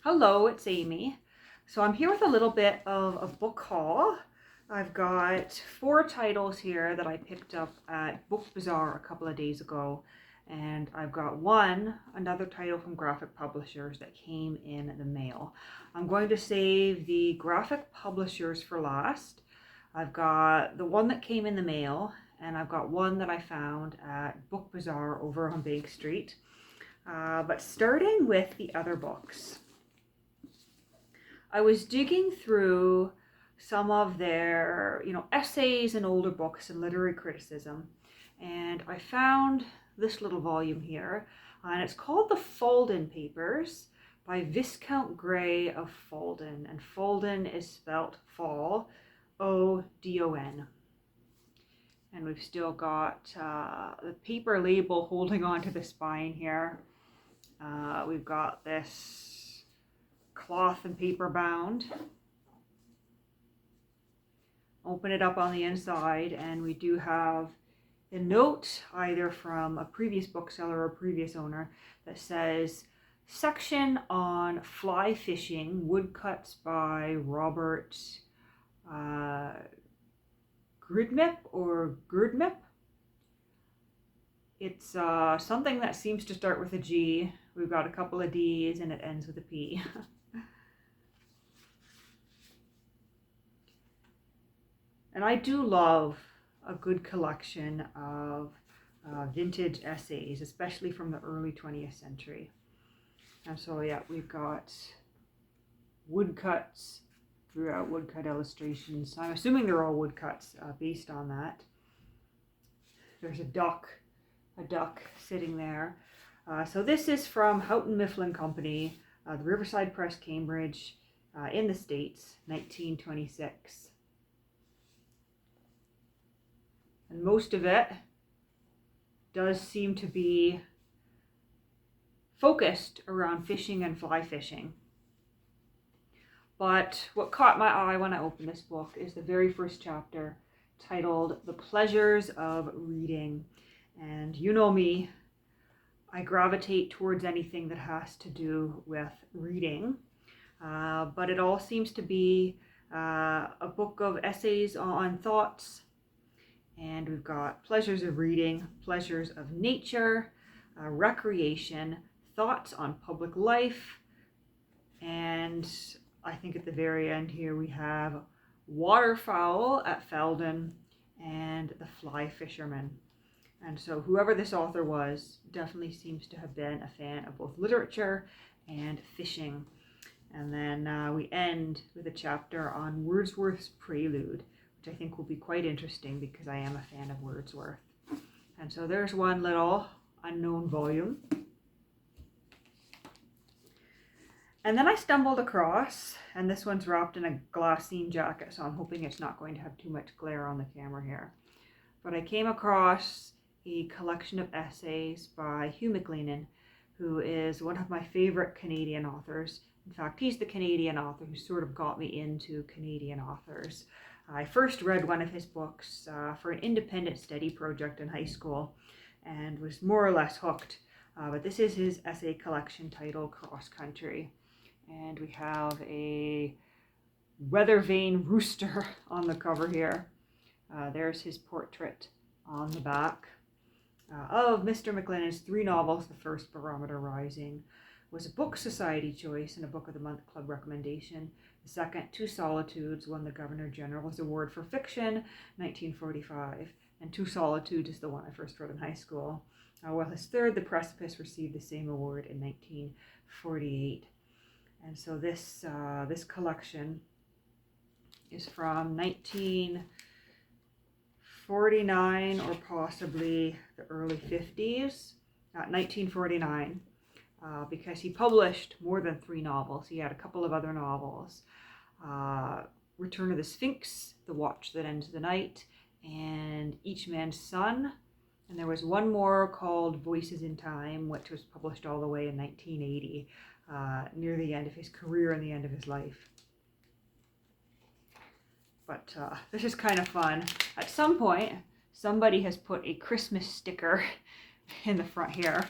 Hello, it's Amy. So I'm here with a little bit of a book haul. I've got 4 titles here that I picked up at Book Bazaar a couple of days ago. And I've got another title from Graphic Publishers that came in the mail. I'm going to save the Graphic Publishers for last. I've got the one that came in the mail, and I've got one that I found at Book Bazaar over on Bank Street. But starting with the other books. I was digging through some of their, essays and older books and literary criticism, and I found this little volume here, and it's called The Falden Papers by Viscount Grey of Falden, and Falden is spelt Fall, O-D-O-N. And we've still got the paper label holding on to the spine here. We've got this cloth and paper bound. Open it up on the inside, and we do have a note either from a previous bookseller or a previous owner that says section on fly fishing, woodcuts by Robert Gurdmip. It's something that seems to start with a G. We've got a couple of D's and it ends with a P. And I do love a good collection of vintage essays, especially from the early 20th century. And so yeah, we've got woodcuts throughout, woodcut illustrations. I'm assuming they're all woodcuts based on that. There's a duck sitting there. So this is from Houghton Mifflin Company, the Riverside Press, Cambridge, in the States, 1926. And most of it does seem to be focused around fishing and fly fishing. But what caught my eye when I opened this book is the very first chapter, titled The Pleasures of Reading. And you know me, I gravitate towards anything that has to do with reading. But it all seems to be a book of essays on thoughts. And we've got pleasures of reading, pleasures of nature, recreation, thoughts on public life, and I think at the very end here we have waterfowl at Falden and the fly fisherman. And so whoever this author was definitely seems to have been a fan of both literature and fishing. And then we end with a chapter on Wordsworth's Prelude, which I think will be quite interesting because I am a fan of Wordsworth. And so there's one little unknown volume. And then I stumbled across, and this one's wrapped in a glassine jacket, so I'm hoping it's not going to have too much glare on the camera here. But I came across a collection of essays by Hugh MacLennan, who is one of my favorite Canadian authors. In fact, he's the Canadian author who sort of got me into Canadian authors. I first read one of his books for an independent study project in high school and was more or less hooked. But this is his essay collection titled Cross Country. And we have a weather vane rooster on the cover here. There's his portrait on the back. Of Mr. MacLennan's 3 novels, the first, Barometer Rising, was a Book Society choice and a Book of the Month Club recommendation. The second, Two Solitudes, won the Governor General's Award for Fiction, 1945. And Two Solitudes is the one I first read in high school. While his third, The Precipice, received the same award in 1948. And so this collection is from 1949 or possibly the early 50s, 1949. Because he published more than 3 novels. He had a couple of other novels. Return of the Sphinx, The Watch That Ends the Night, and Each Man's Son. And there was one more called Voices in Time, which was published all the way in 1980, near the end of his career and the end of his life. But this is kind of fun. At some point, somebody has put a Christmas sticker in the front here.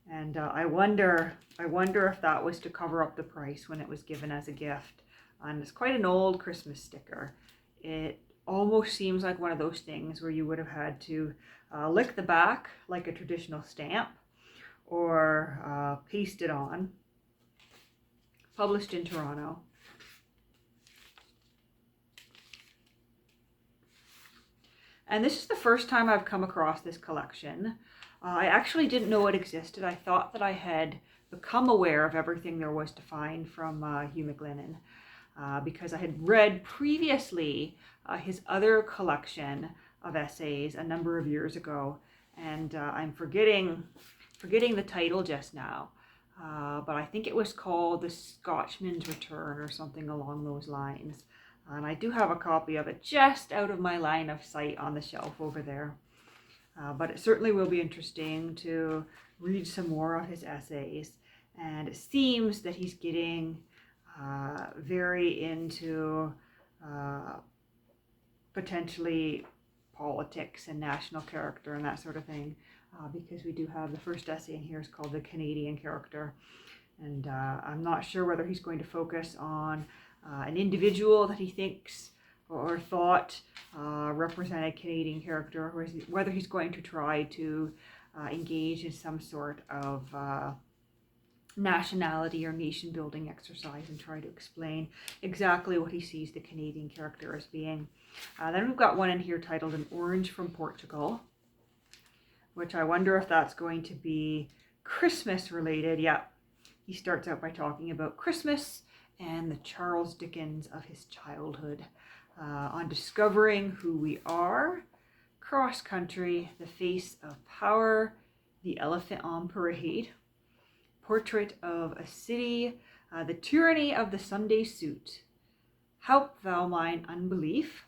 And I wonder if that was to cover up the price when it was given as a gift. And it's quite an old Christmas sticker. It almost seems like one of those things where you would have had to lick the back like a traditional stamp, or paste it on. Published in Toronto. And this is the first time I've come across this collection. I actually didn't know it existed. I thought that I had become aware of everything there was to find from Hugh McLennan, because I had read previously his other collection of essays a number of years ago, and I'm forgetting the title just now, but I think it was called The Scotchman's Return or something along those lines. And I do have a copy of it just out of my line of sight on the shelf over there. But it certainly will be interesting to read some more of his essays. And it seems that he's getting very into potentially politics and national character and that sort of thing, because we do have the first essay in here is called The Canadian Character. And I'm not sure whether he's going to focus on an individual that he thinks or thought represented Canadian character, or whether he's going to try to engage in some sort of nationality or nation building exercise and try to explain exactly what he sees the Canadian character as being. Then we've got one in here titled An Orange from Portugal, which I wonder if that's going to be Christmas related. Yeah, he starts out by talking about Christmas and the Charles Dickens of his childhood, on discovering who we are, cross country, the face of power, the elephant on parade, portrait of a city, the tyranny of the Sunday suit, help thou mine unbelief.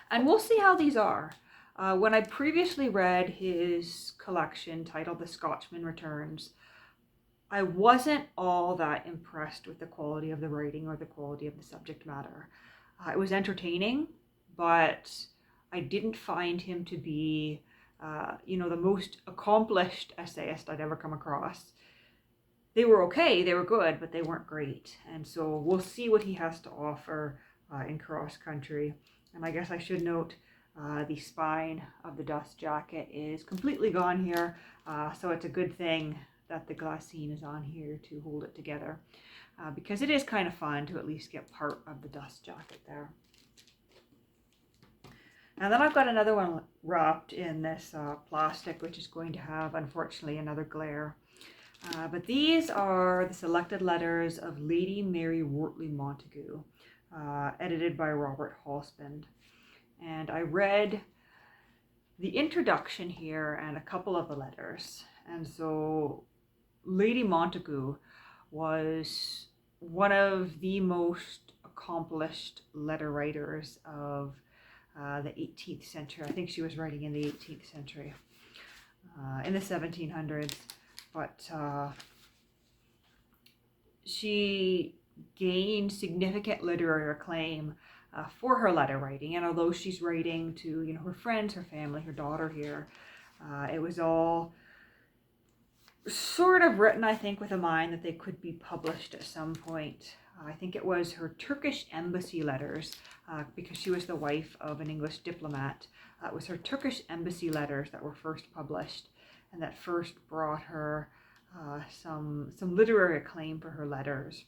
And we'll see how these are. When I previously read his collection titled The Scotchman Returns, I wasn't all that impressed with the quality of the writing or the quality of the subject matter. It was entertaining, but I didn't find him to be, the most accomplished essayist I'd ever come across. They were okay, they were good, but they weren't great. And so we'll see what he has to offer in Cross Country. And I guess I should note the spine of the dust jacket is completely gone here, so it's a good thing that the glassine is on here to hold it together, because it is kind of fun to at least get part of the dust jacket there. And then I've got another one wrapped in this plastic, which is going to have, unfortunately, another glare. But these are the selected letters of Lady Marywortley Montague, edited by Robert Halspend. And I read the introduction here and a couple of the letters. And so Lady Montague was one of the most accomplished letter writers of the 18th century. I think she was writing in the 18th century, in the 1700s. But she gained significant literary acclaim for her letter writing. And although she's writing to her friends, her family, her daughter here, it was all sort of written, I think, with a mind that they could be published at some point. I think it was her Turkish embassy letters, because she was the wife of an English diplomat. It was her Turkish embassy letters that were first published, and that first brought her some literary acclaim for her letters.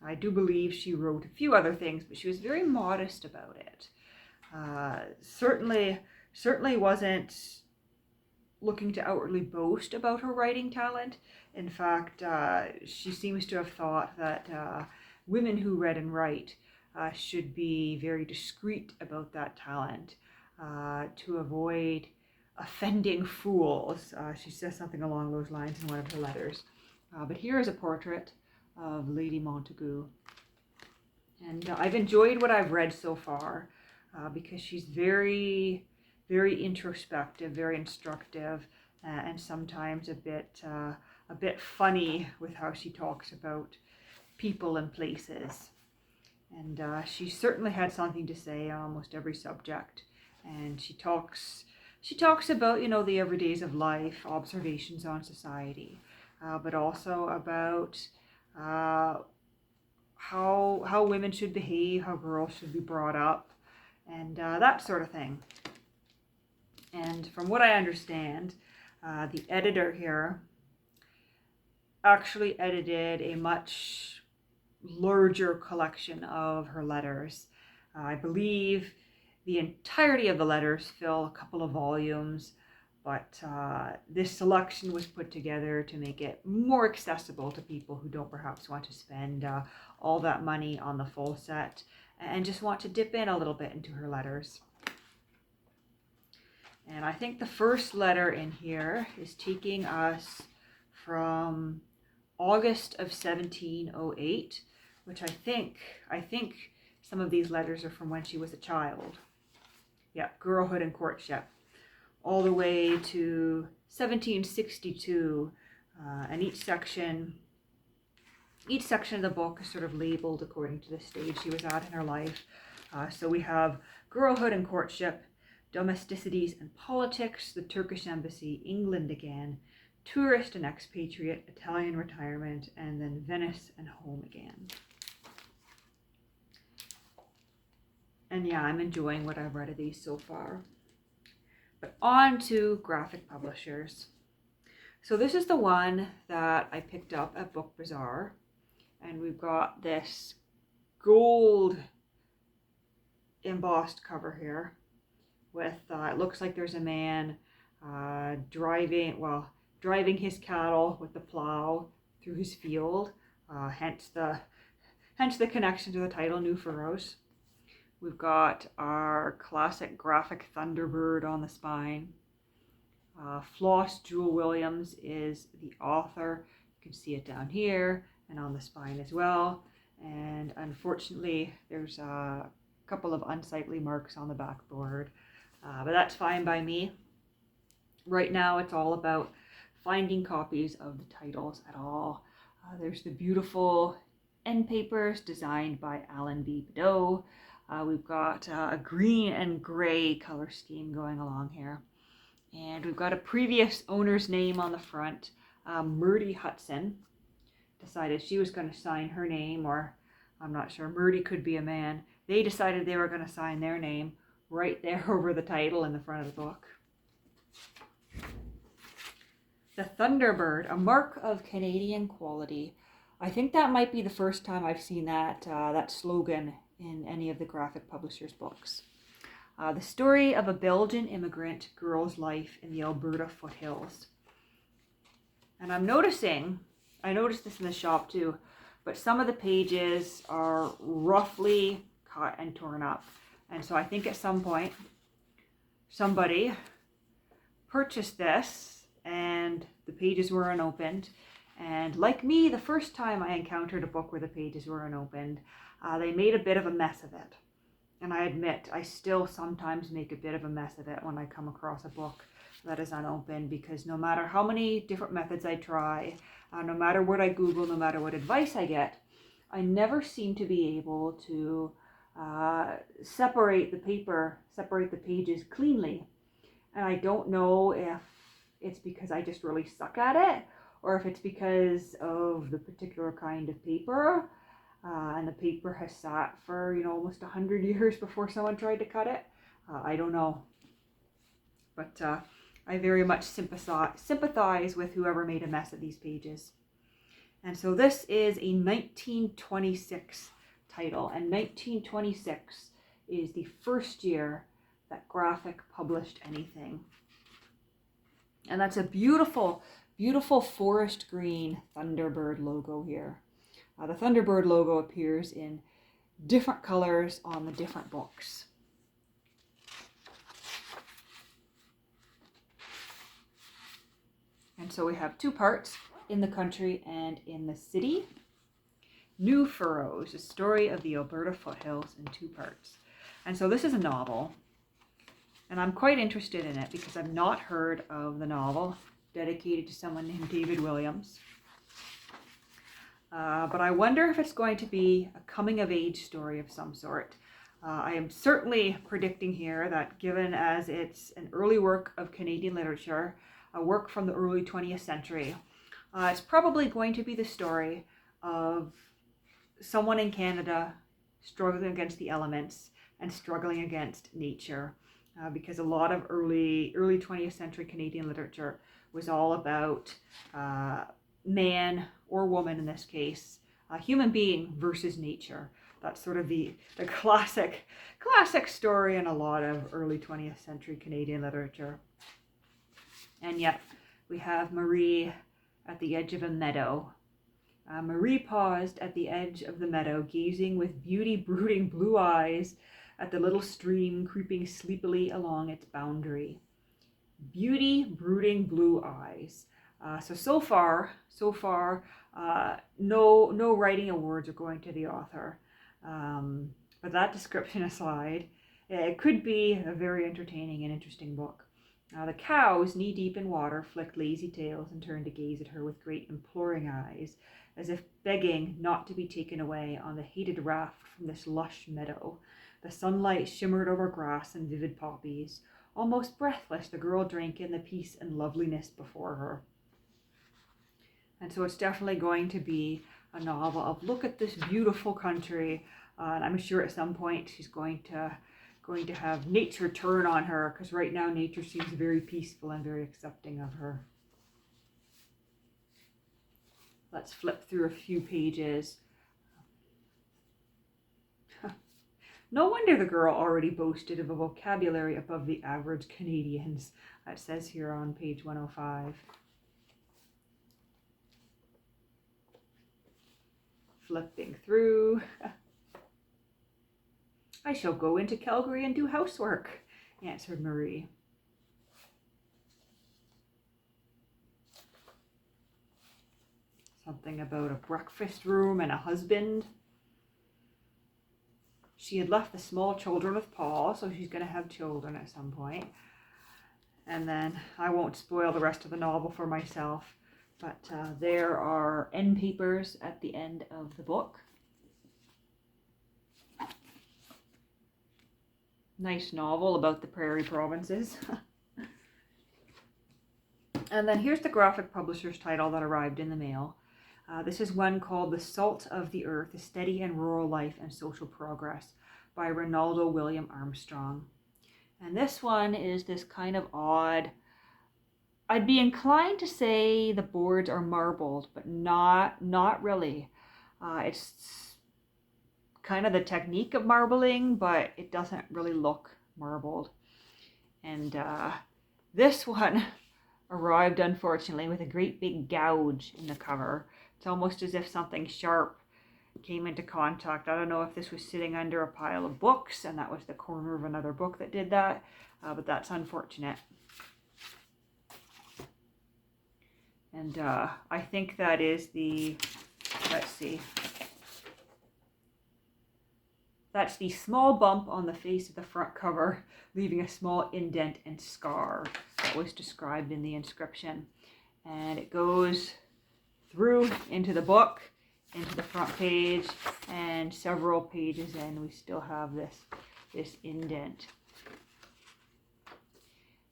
I do believe she wrote a few other things, but she was very modest about it. Certainly wasn't looking to outwardly boast about her writing talent. In fact, she seems to have thought that women who read and write should be very discreet about that talent, to avoid offending fools. She says something along those lines in one of her letters. But here is a portrait of Lady Montague. And I've enjoyed what I've read so far, because she's very, very introspective, very instructive, and sometimes a bit funny with how she talks about people and places. And she certainly had something to say on almost every subject. And she talks She talks about, you know, the everydays of life, observations on society, but also about how women should behave, how girls should be brought up, and that sort of thing. And from what I understand, the editor here actually edited a much larger collection of her letters. I believe the entirety of the letters fill a couple of volumes, but this selection was put together to make it more accessible to people who don't perhaps want to spend all that money on the full set and just want to dip in a little bit into her letters. And I think the first letter in here is taking us from August of 1708, which I think some of these letters are from when she was a child. Yeah, girlhood and courtship, all the way to 1762, and each section of the book is sort of labeled according to the stage she was at in her life. So we have girlhood and courtship, domesticities and politics, the Turkish embassy, England again, tourist and expatriate, Italian retirement, and then Venice and home again. And yeah, I'm enjoying what I've read of these so far. But on to graphic publishers. So this is the one that I picked up at Book Bazaar. And we've got this gold embossed cover here with, it looks like there's a man driving his cattle with the plow through his field. Hence the connection to the title, New Feroce. We've got our classic graphic Thunderbird on the spine. Floss Jewel Williams is the author. You can see it down here and on the spine as well. And unfortunately, there's a couple of unsightly marks on the backboard, but that's fine by me. Right now, it's all about finding copies of the titles at all. There's the beautiful end papers designed by Alan B. Bedeau. We've got a green and gray color scheme going along here. And we've got a previous owner's name on the front. Murdy Hudson decided she was going to sign her name, or I'm not sure, Murdy could be a man. They decided they were going to sign their name right there over the title in the front of the book. The Thunderbird, a mark of Canadian quality. I think that might be the first time I've seen that slogan in any of the graphic publishers' books. The story of a Belgian immigrant girl's life in the Alberta foothills. And I noticed this in the shop too, but some of the pages are roughly cut and torn up. And so I think at some point, somebody purchased this and the pages were unopened. And like me, the first time I encountered a book where the pages were unopened, they made a bit of a mess of it. And I admit, I still sometimes make a bit of a mess of it when I come across a book that is unopened, because no matter how many different methods I try, no matter what I Google, no matter what advice I get, I never seem to be able to separate the pages cleanly. And I don't know if it's because I just really suck at it, or if it's because of the particular kind of paper. And the paper has sat for, almost 100 years before someone tried to cut it. I don't know. But I very much sympathize with whoever made a mess of these pages. And so this is a 1926 title. And 1926 is the first year that Graphic published anything. And that's a beautiful, beautiful forest green Thunderbird logo here. The Thunderbird logo appears in different colors on the different books. And so we have two parts, in the country and in the city. New Furrows, a story of the Alberta foothills in two parts. And so this is a novel, and I'm quite interested in it because I've not heard of the novel, dedicated to someone named David Williams. But I wonder if it's going to be a coming-of-age story of some sort. I am certainly predicting here that, given as it's an early work of Canadian literature, a work from the early 20th century, it's probably going to be the story of someone in Canada struggling against the elements and struggling against nature, because a lot of early 20th century Canadian literature was all about man or woman in this case, a human being versus nature. That's sort of the classic story in a lot of early 20th century Canadian literature. And yet we have Marie at the edge of a meadow. Marie paused at the edge of the meadow, gazing with beauty-brooding blue eyes at the little stream creeping sleepily along its boundary. Beauty-brooding blue eyes. So far, no writing awards are going to the author. But that description aside, it could be a very entertaining and interesting book. The cows, knee-deep in water, flicked lazy tails and turned to gaze at her with great imploring eyes, as if begging not to be taken away on the hated raft from this lush meadow. The sunlight shimmered over grass and vivid poppies. Almost breathless, the girl drank in the peace and loveliness before her. And so it's definitely going to be a novel of look at this beautiful country. And I'm sure at some point she's going to have nature turn on her, because right now nature seems very peaceful and very accepting of her. Let's flip through a few pages. No wonder the girl already boasted of a vocabulary above the average Canadians. That says here on page 105. Flipping through. I shall go into Calgary and do housework, answered Marie. Something about a breakfast room and a husband. She had left the small children with Paul, so she's going to have children at some point. And then I won't spoil the rest of the novel for myself, but there are end papers at the end of the book. Nice novel about the prairie provinces. And then here's the graphic publisher's title that arrived in the mail. This is one called The Salt of the Earth, A Steady and Rural Life and Social Progress by Ronaldo William Armstrong. And this one is this kind of odd, I'd be inclined to say the boards are marbled, but not really. It's kind of the technique of marbling, but it doesn't really look marbled. And this one arrived, unfortunately, with a great big gouge in the cover. It's almost as if something sharp came into contact. I don't know if this was sitting under a pile of books and that was the corner of another book that did that, but that's unfortunate. And I think that is let's see, that's the small bump on the face of the front cover, leaving a small indent and scar that was described in the inscription. And it goes through into the book, into the front page, and several pages in we still have this indent.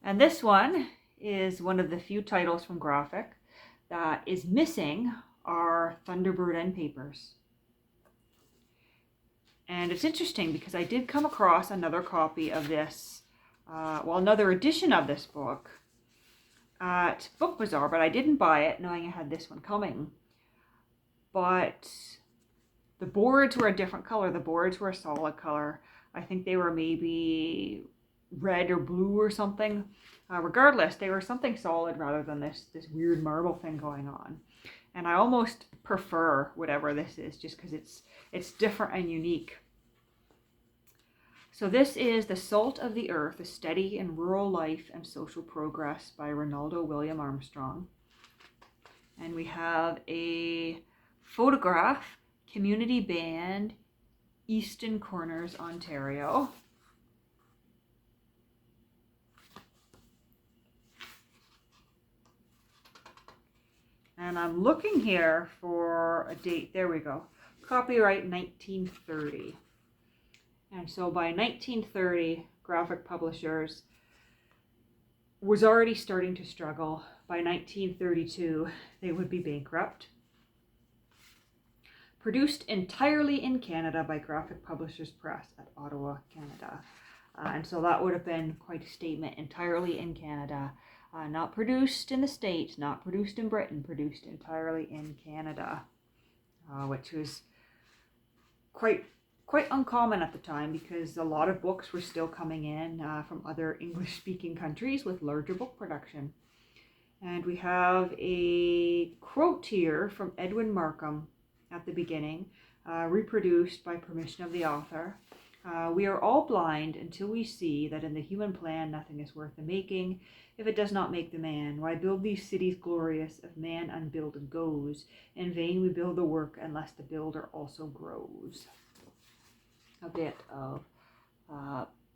And this one is one of the few titles from Graphic that is missing our Thunderbird end papers. And it's interesting because I did come across another copy of this, another edition of this book at Book Bazaar, but I didn't buy it knowing I had this one coming. But the boards were a different color. The boards were a solid color. I think they were maybe red or blue or something. Regardless, they were something solid rather than this weird marble thing going on. And I almost prefer whatever this is just because it's different and unique. So this is The Salt of the Earth, A Steady in Rural Life and Social Progress by Ronaldo William Armstrong. And we have a photograph, Community Band, Easton Corners, Ontario. And I'm looking here for a date. There we go. Copyright 1930. And so by 1930, graphic publishers was already starting to struggle. By 1932, they would be bankrupt. Produced entirely in Canada by Graphic Publishers Press at Ottawa, Canada. And so that would have been quite a statement, entirely in Canada. Not produced in the States, not produced in Britain, produced entirely in Canada, which was quite uncommon at the time because a lot of books were still coming in from other English-speaking countries with larger book production. And we have a quote here from Edwin Markham at the beginning, reproduced by permission of the author. We are all blind until we see that in the human plan nothing is worth the making, if it does not make the man. Why build these cities glorious if man unbuilded goes? In vain we build the work unless the builder also grows. A bit of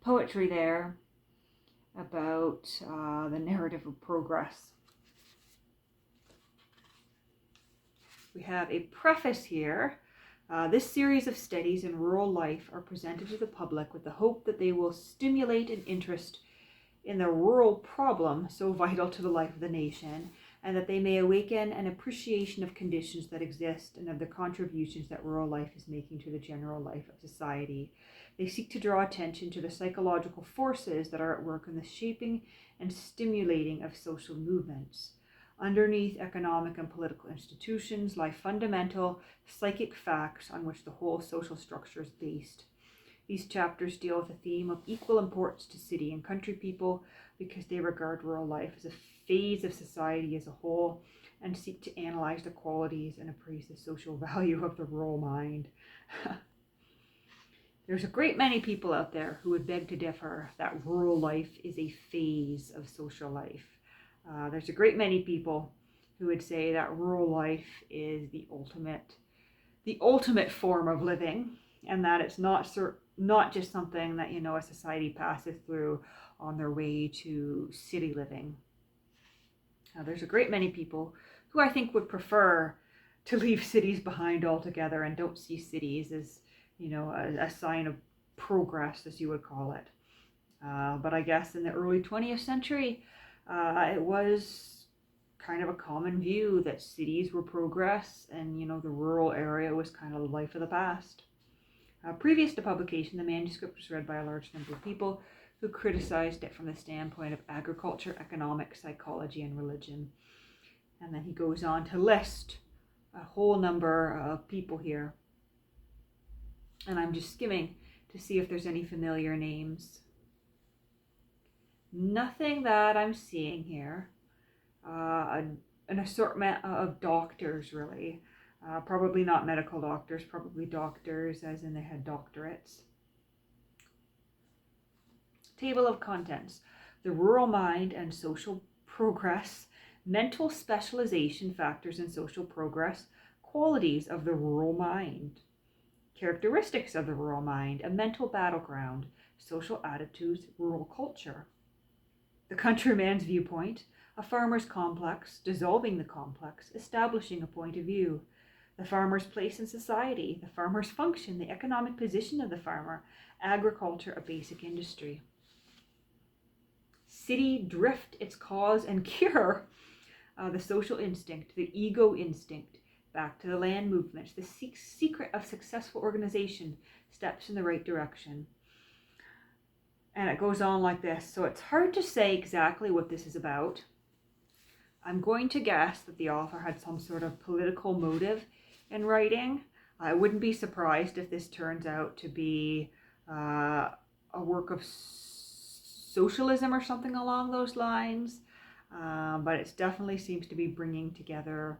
poetry there about the narrative of progress. We have a preface here. This series of studies in rural life are presented to the public with the hope that they will stimulate an interest in the rural problem so vital to the life of the nation, and that they may awaken an appreciation of conditions that exist and of the contributions that rural life is making to the general life of society. They seek to draw attention to the psychological forces that are at work in the shaping and stimulating of social movements. Underneath economic and political institutions lie fundamental psychic facts on which the whole social structure is based. These chapters deal with a theme of equal importance to city and country people because they regard rural life as a phase of society as a whole and seek to analyze the qualities and appraise the social value of the rural mind. There's a great many people out there who would beg to differ that rural life is a phase of social life. There's a great many people who would say that rural life is the ultimate form of living, and that it's not just something that a society passes through on their way to city living. There's a great many people who I think would prefer to leave cities behind altogether and don't see cities as a sign of progress, as you would call it. But I guess in the early 20th century, it was kind of a common view that cities were progress and, the rural area was kind of the life of the past. Previous to publication, the manuscript was read by a large number of people who criticized it from the standpoint of agriculture, economics, psychology, and religion. And then he goes on to list a whole number of people here. And I'm just skimming to see if there's any familiar names. Nothing that I'm seeing here. An assortment of doctors, really. Probably not medical doctors, probably doctors as in they had doctorates. Table of contents. The rural mind and social progress. Mental specialization factors in social progress. Qualities of the rural mind. Characteristics of the rural mind. A mental battleground. Social attitudes. Rural culture. The countryman's viewpoint. A farmer's complex. Dissolving the complex. Establishing a point of view. The farmer's place in society. The farmer's function. The economic position of the farmer. Agriculture, a basic industry. City drift, its cause and cure. The social instinct. The ego instinct. Back to the land movements. The secret of successful organization. Steps in the right direction. And it goes on like this. So it's hard to say exactly what this is about. I'm going to guess that the author had some sort of political motive in writing. I wouldn't be surprised if this turns out to be a work of socialism or something along those lines. But it definitely seems to be bringing together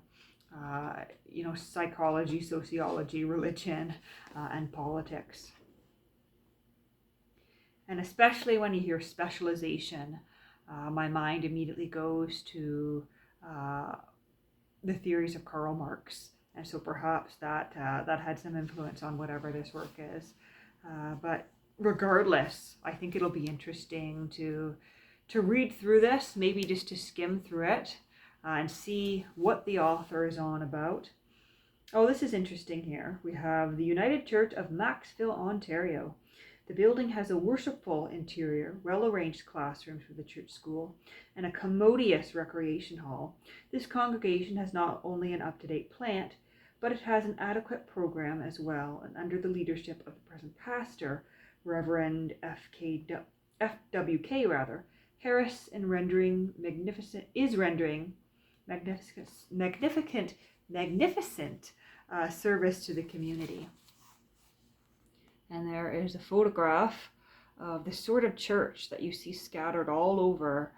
psychology, sociology, religion, and politics. And especially when you hear specialization, my mind immediately goes to the theories of Karl Marx. And so perhaps that had some influence on whatever this work is. But regardless, I think it'll be interesting to read through this, maybe just to skim through it and see what the author is on about. Oh, this is interesting here. We have the United Church of Maxville, Ontario. The building has a worshipful interior, well-arranged classrooms for the church school, and a commodious recreation hall. This congregation has not only an up-to-date plant, but it has an adequate program as well, and under the leadership of the present pastor, Reverend FWK Harris, is rendering magnificent service to the community. And there is a photograph of the sort of church that you see scattered all over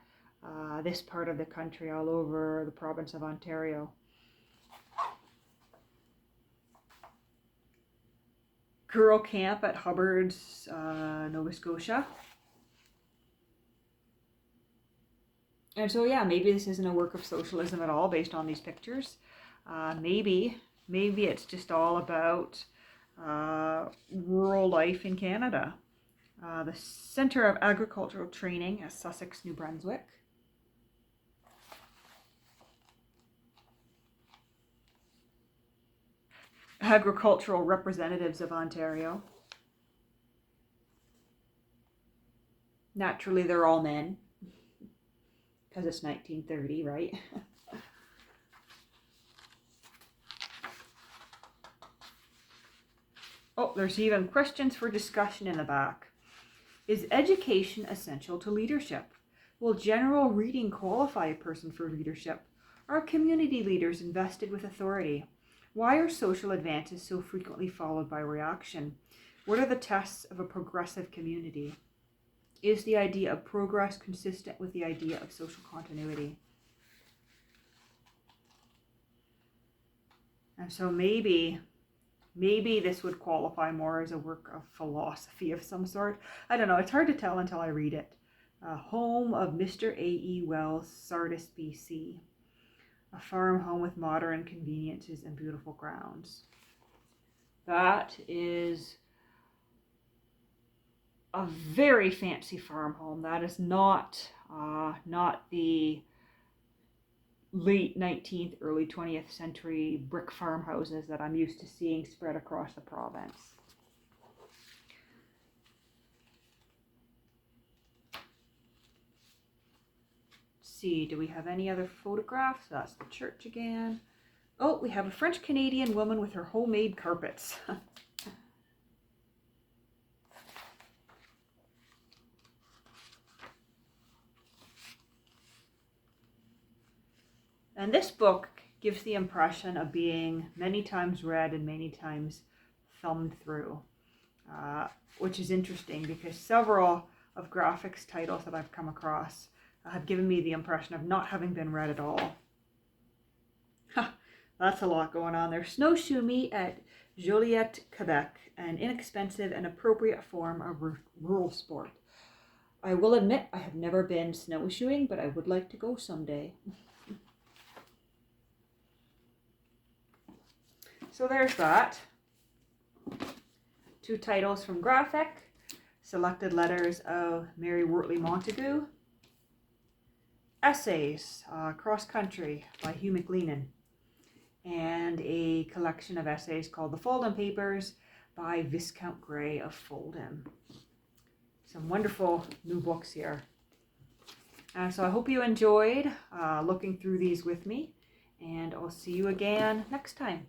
this part of the country, all over the province of Ontario. Girl camp at Hubbard's, Nova Scotia. And so, yeah, maybe this isn't a work of socialism at all based on these pictures. Maybe it's just all about rural life in Canada. The Centre of Agricultural Training at Sussex, New Brunswick. Agricultural Representatives of Ontario. Naturally, they're all men, because it's 1930, right? Oh, there's even questions for discussion in the back. Is education essential to leadership? Will general reading qualify a person for leadership? Are community leaders invested with authority? Why are social advances so frequently followed by reaction? What are the tests of a progressive community? Is the idea of progress consistent with the idea of social continuity? And so maybe this would qualify more as a work of philosophy of some sort. I don't know. It's hard to tell until I read it. Home of Mr. A.E. Wells, Sardis, BC. A farm home with modern conveniences and beautiful grounds. That is a very fancy farm home. That is not the late 19th, early 20th century brick farmhouses that I'm used to seeing spread across the province. See, do we have any other photographs? That's the church again. Oh, we have a French-Canadian woman with her homemade carpets. And this book gives the impression of being many times read and many times thumbed through, which is interesting because several of Graphic's titles that I've come across have given me the impression of not having been read at all. That's a lot going on there. Snowshoe meet at Joliette, Quebec, an inexpensive and appropriate form of rural sport. I will admit I have never been snowshoeing, but I would like to go someday. So there's that. 2 titles from Graphic. Selected letters of Marywortley Montague. Essays, Cross Country by Hugh McLennan. And a collection of essays called The Foldham Papers by Viscount Grey of Foldham. Some wonderful new books here. So I hope you enjoyed looking through these with me, and I'll see you again next time.